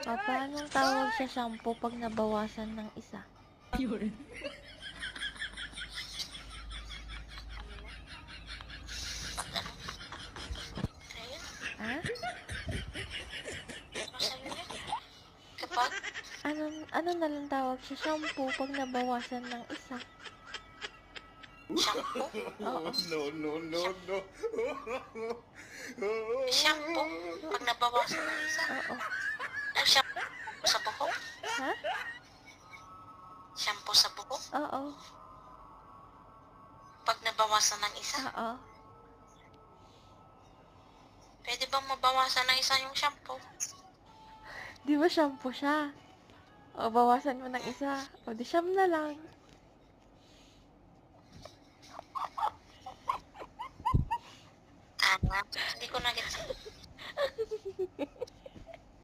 Paanong tawag sa shampoo pag nabawasan ng isa? Ayun. Ha? Masabi niya. Kapag Ano na lang tawag sa shampoo pag nabawasan ng isa? shampoo. Oo. Shampoo. Pag nabawasan ng isa. Oo. Ay, shampoo sa buhok. Ha? Shampoo sa buhok. Oo. Pag nabawasan ng isa. Oo. Pwede bang mabawasan ng isa yung shampoo? Di ba shampoo siya? O, bawasan mo ng isa. O, di siyam na lang. Ah, hindi ko na gets.